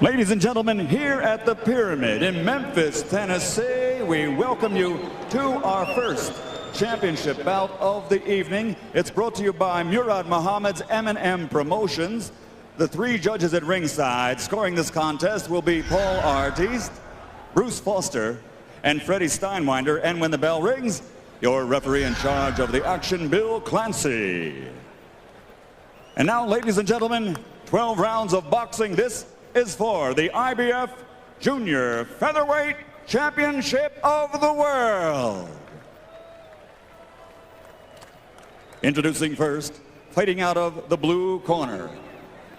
Ladies and gentlemen, here at the Pyramid in Memphis, Tennessee, we welcome you to our first championship bout of the evening. It's brought to you by Murad Muhammad's M&M Promotions. The three judges at ringside scoring this contest will be Paul Artiste, Bruce Foster, and Freddie Steinwinder. And when the bell rings, your referee in charge of the action, Bill Clancy. And now, ladies and gentlemen, 12 rounds of boxing. This is for the IBF Junior Featherweight Championship of the World. Introducing first, fighting out of the blue corner,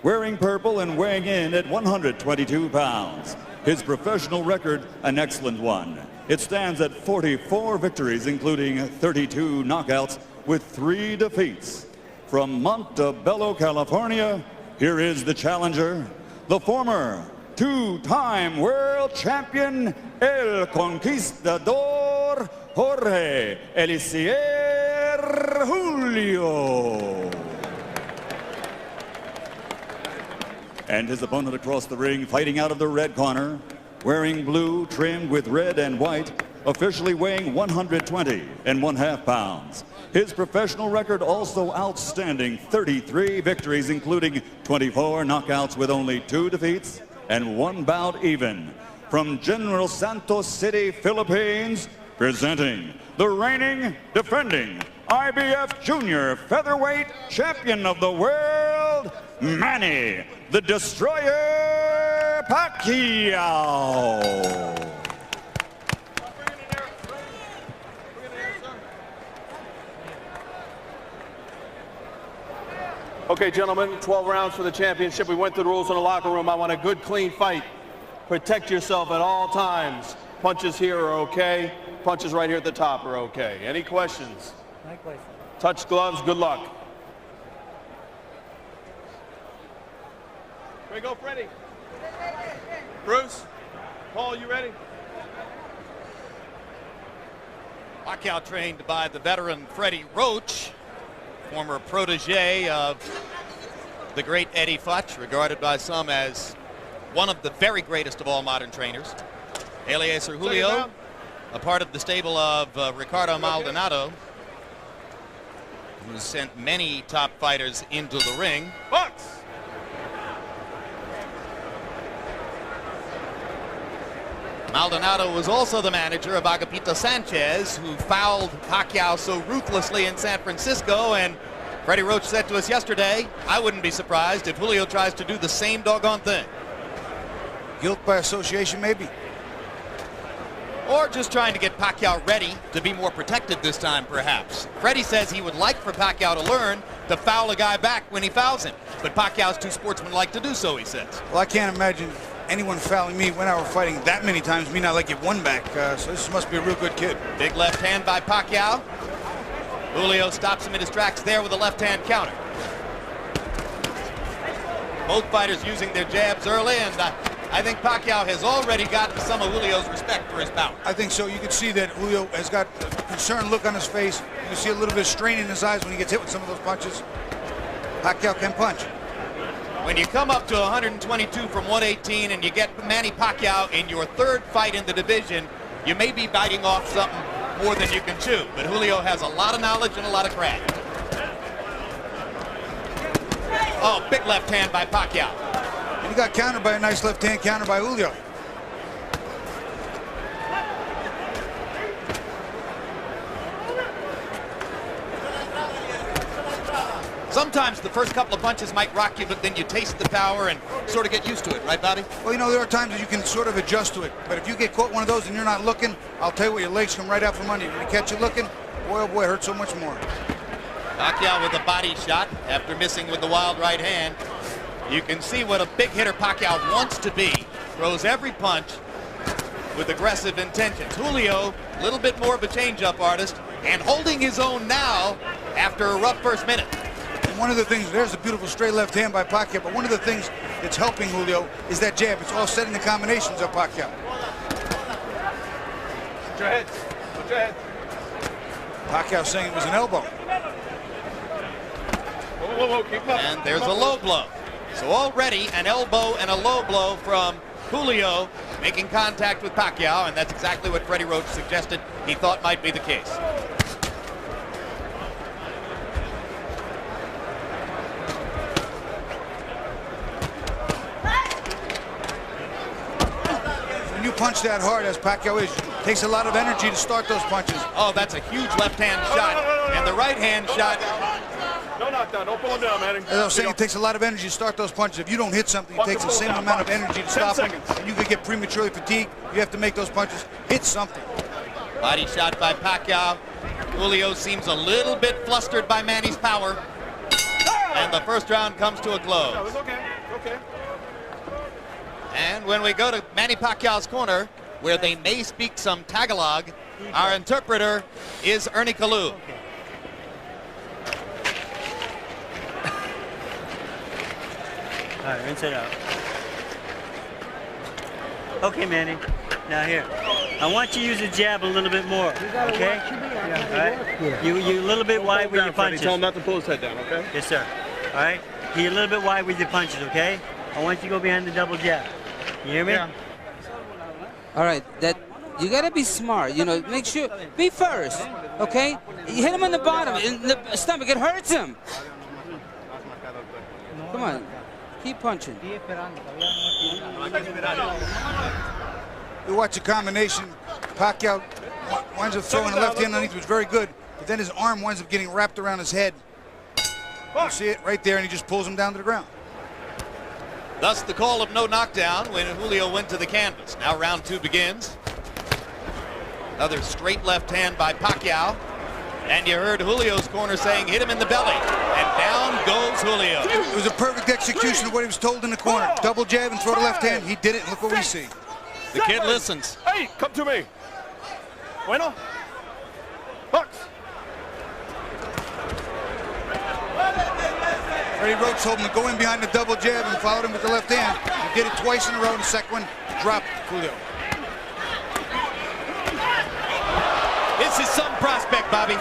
wearing purple and weighing in at 122 pounds. His professional record, an excellent one. It stands at 44 victories, including 32 knockouts with 3 defeats. From Montebello, California, here is the challenger, the former two-time world champion, El Conquistador, Jorge Eliezer Julio. And his opponent across the ring, fighting out of the red corner, wearing blue trimmed with red and white, officially weighing 120.5 pounds. His professional record also outstanding, 33 victories, including 24 knockouts with only 2 defeats and 1 bout even. From General Santos City, Philippines, presenting the reigning, defending IBF Junior Featherweight Champion of the World, Manny the Destroyer Pacquiao. Okay, gentlemen, 12 rounds for the championship. We went through the rules in the locker room. I want a good, clean fight. Protect yourself at all times. Punches here are okay. Punches right here at the top are okay. Any questions? Likewise. Touch gloves, good luck. Here we go, Freddie. Bruce, Paul, you ready? Pacquiao trained by the veteran Freddie Roach, former protege of the great Eddie Futch, regarded by some as one of the very greatest of all modern trainers. Eliezer Julio, a part of the stable of Ricardo Maldonado, who sent many top fighters into the ring. Box! Maldonado was also the manager of Agapito Sanchez, who fouled Pacquiao so ruthlessly in San Francisco, and Freddie Roach said to us yesterday, I wouldn't be surprised if Julio tries to do the same doggone thing. Guilt by association, maybe. Or just trying to get Pacquiao ready to be more protected this time, perhaps. Freddie says he would like for Pacquiao to learn to foul a guy back when he fouls him, but Pacquiao's too sportsmanlike to do so, he says. Well, I can't imagine anyone fouling me when I were fighting that many times, me not like get one back, so this must be a real good kid. Big left hand by Pacquiao. Julio stops him in his tracks there with a left hand counter. Both fighters using their jabs early, and I think Pacquiao has already gotten some of Julio's respect for his bout. I think so. You can see that Julio has got a concerned look on his face. You can see a little bit of strain in his eyes when he gets hit with some of those punches. Pacquiao can punch. When you come up to 122 from 118 and you get Manny Pacquiao in your third fight in the division, you may be biting off something more than you can chew. But Julio has a lot of knowledge and a lot of craft. Oh, big left hand by Pacquiao. And he got countered by a nice left hand counter by Julio. Sometimes the first couple of punches might rock you, but then you taste the power and sort of get used to it, right, Bobby? Well, you know, there are times that you can sort of adjust to it. But if you get caught one of those and you're not looking, I'll tell you what, your legs come right out from under you. When you catch you looking, boy, oh boy, it hurts so much more. Pacquiao with a body shot after missing with the wild right hand. You can see what a big hitter Pacquiao wants to be. Throws every punch with aggressive intentions. Julio, a little bit more of a change-up artist, and holding his own now after a rough first minute. One of the things, there's a beautiful straight left hand by Pacquiao, but one of the things that's helping Julio is that jab. It's all set in the combinations of Pacquiao. Put your heads. Put your heads. Pacquiao saying it was an elbow. Whoa, keep up. And there's a low blow. So already an elbow and a low blow from Julio making contact with Pacquiao, and that's exactly what Freddie Roach suggested he thought might be the case. When you punch that hard, as Pacquiao is, it takes a lot of energy to start those punches. Oh, that's a huge left-hand shot, and the right-hand shot. No knockdown. Don't pull him down, man. As I was saying, it takes a lot of energy to start those punches. If you don't hit something, it takes the same amount of energy to stop them. And you could get prematurely fatigued. You have to make those punches hit something. Body shot by Pacquiao. Julio seems a little bit flustered by Manny's power. And the first round comes to a close. No, it's okay. Okay. And when we go to Manny Pacquiao's corner, where they may speak some Tagalog, our interpreter is Ernie Kalu. All right, rinse it out. Okay, Manny. Now here, I want you to use the jab a little bit more. Okay? All right. You a little bit wide with your punches. Tell him not to pull his head down. Okay. Yes, sir. All right. You're a little bit wide with your punches. Okay? I want you to go behind the double jab. You hear me? Yeah. All right, that you gotta be smart. You know, make sure be first. Okay? You hit him on the bottom, in the stomach. It hurts him. Come on, keep punching. You watch a combination. Pacquiao winds up throwing the left hand underneath, which was very good, but then his arm winds up getting wrapped around his head. You see it right there, and he just pulls him down to the ground. Thus the call of no knockdown when Julio went to the canvas. Now round two begins. Another straight left hand by Pacquiao. And you heard Julio's corner saying, hit him in the belly. And down goes Julio. It was a perfect execution of what he was told in the corner. Double jab and throw the left hand. He did it, and look what we see. The kid listens. Hey, come to me. Bueno. Bucks. Freddie Roach told him to go in behind the double jab and followed him with the left hand. He did it twice in a row. The second one dropped Julio. This is some prospect, Bobby.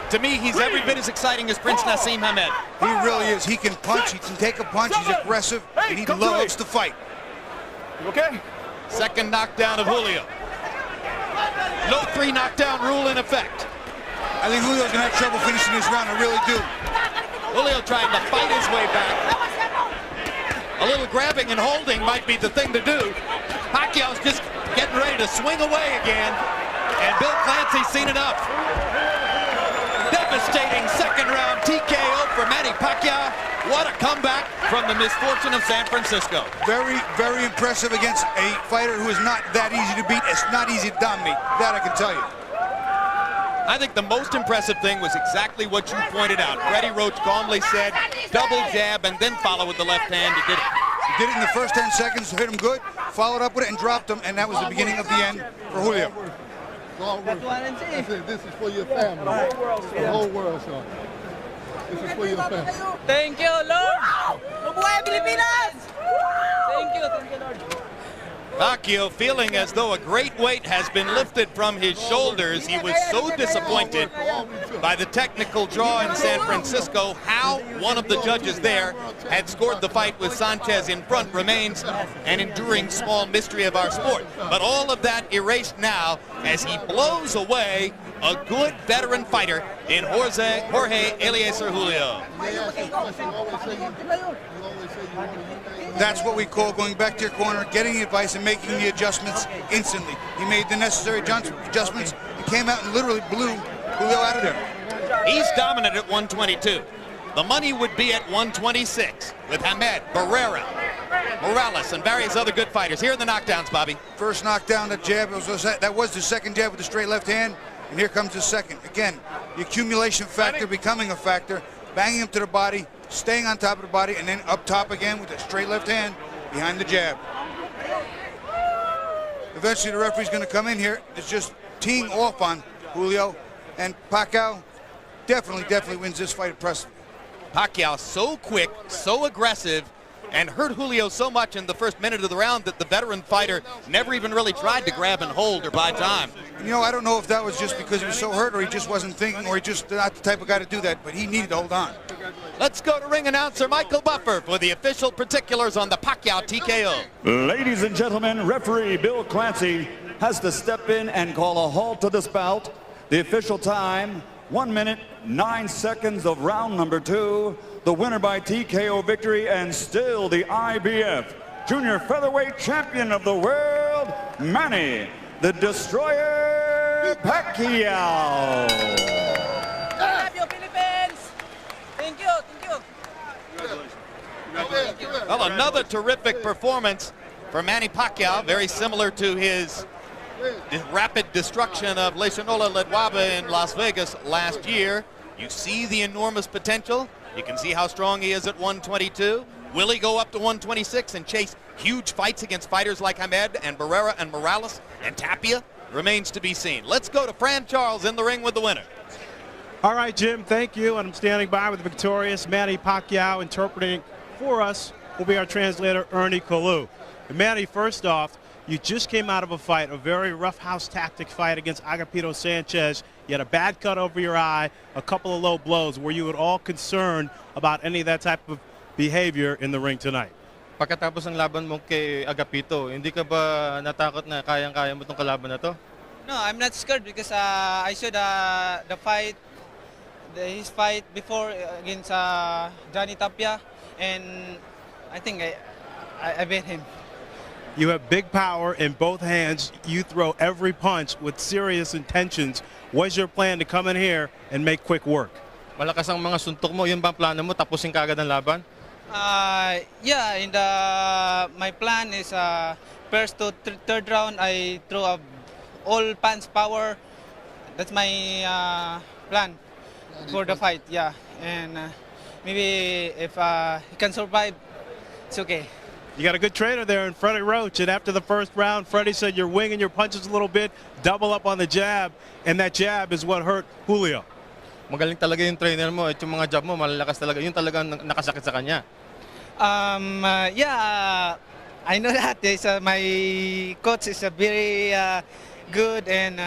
To me, he's every bit as exciting as Prince Nassim Hamed. He really is. He can punch. He can take a punch. He's aggressive, and he loves to fight. You okay? Second knockdown of Julio. No 3 knockdown rule in effect. I think Julio's going to have trouble finishing this round. I really do. Julio trying to fight his way back. A little grabbing and holding might be the thing to do. Pacquiao's just getting ready to swing away again. And Bill Clancy's seen enough. Devastating second round TKO for Manny Pacquiao. What a comeback from the misfortune of San Francisco. Very, very impressive against a fighter who is not that easy to beat. It's not easy to dominate. That I can tell you. I think the most impressive thing was exactly what you pointed out. Freddie Roach calmly said, double jab and then follow with the left hand. He did it. He did it in the first 10 seconds, hit him good, followed up with it and dropped him, and that was the beginning of the end for Julio. This is for your family. The whole world, son. This is for your family. Thank you, Lord. Mabuhay Pilipinas! Thank you, Lord. Pacquiao feeling as though a great weight has been lifted from his shoulders. He was so disappointed by the technical draw in San Francisco. How one of the judges there had scored the fight with Sanchez in front remains an enduring small mystery of our sport. But all of that erased now as he blows away a good veteran fighter in Jorge Eliezer Julio. That's what we call going back to your corner, getting the advice, and making the adjustments instantly. He made the necessary adjustments and came out and literally blew Julio out of there. He's dominant at 122. The money would be at 126 with Hamed, Barrera, Morales, and various other good fighters. Here are the knockdowns, Bobby. First knockdown, the jab, that was the second jab with the straight left hand, and here comes the second. Again, the accumulation factor becoming a factor, banging him to the body, staying on top of the body, and then up top again with a straight left hand behind the jab. Eventually the referee's going to come in here. It's just teeing off on Julio, and Pacquiao definitely wins this fight impressively. Pacquiao so quick, so aggressive, and hurt Julio so much in the first minute of the round that the veteran fighter never even really tried to grab and hold or buy time. You know, I don't know if that was just because he was so hurt or he just wasn't thinking or he just not the type of guy to do that, but he needed to hold on. Let's go to ring announcer Michael Buffer for the official particulars on the Pacquiao TKO. Ladies and gentlemen, referee Bill Clancy has to step in and call a halt to this bout. The official time, 1 minute, 9 seconds of round number 2. The winner by TKO victory and still the IBF Junior Featherweight Champion of the world, Manny the Destroyer Pacquiao. I love you, Philippines. Thank you. Thank you. Well, another terrific performance for Manny Pacquiao, very similar to his rapid destruction of Leishanola Ledwaba in Las Vegas last year. You see the enormous potential. You can see how strong he is at 122. Will he go up to 126 and chase huge fights against fighters like Hamed and Barrera and Morales and Tapia? Remains to be seen. Let's go to Fran Charles in the ring with the winner. All right, Jim, thank you. And I'm standing by with the victorious Manny Pacquiao. Interpreting for us will be our translator, Ernie Kalu. And Manny, first off, you just came out of a fight, a very roughhouse tactic fight against Agapito Sanchez. You had a bad cut over your eye, a couple of low blows. Were you at all concerned about any of that type of behavior in the ring tonight? Pagkatapos ng laban mo kay Agapito, hindi ka ba natakot na kayang-kaya mo itong kalaban na to? No, I'm not scared because I saw the fight, his fight before against Johnny Tapia, and I think I beat him. You have big power in both hands. You throw every punch with serious intentions. What's your plan to come in here and make quick work? Malakas ang mga suntok mo, yun ba ang plano mo? Tapusin ka agad ang laban? Yeah, my plan is first to third round I throw all punch power. That's my plan for the fight. Yeah, and maybe if he can survive, it's okay. You got a good trainer there in Freddie Roach, and after the first round, Freddie said you're winging your punches a little bit, double up on the jab, and that jab is what hurt Julio. Magaling talaga yung trainer mo at yung mga jab mo malalakas talaga. Yun talaga nakasakit sa kanya. Yeah, I know that. My coach is a very good, and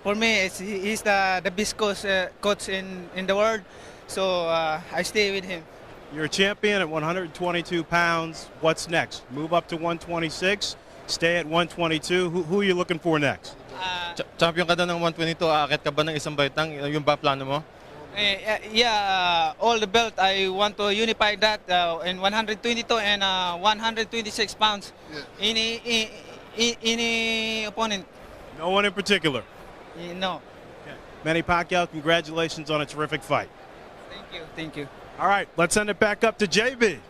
for me, he's the best coach in the world. So I stay with him. You're a champion at 122 pounds. What's next? Move up to 126, stay at 122. Who are you looking for next? Champion ka na ng 122, aakit ka ba ng isang baitang? Yung ba plano mo? Yeah, all the belt, I want to unify that in 122 and 126 pounds. Yeah. Any opponent? No one in particular? No. Okay. Manny Pacquiao, congratulations on a terrific fight. Thank you. All right, let's send it back up to JB.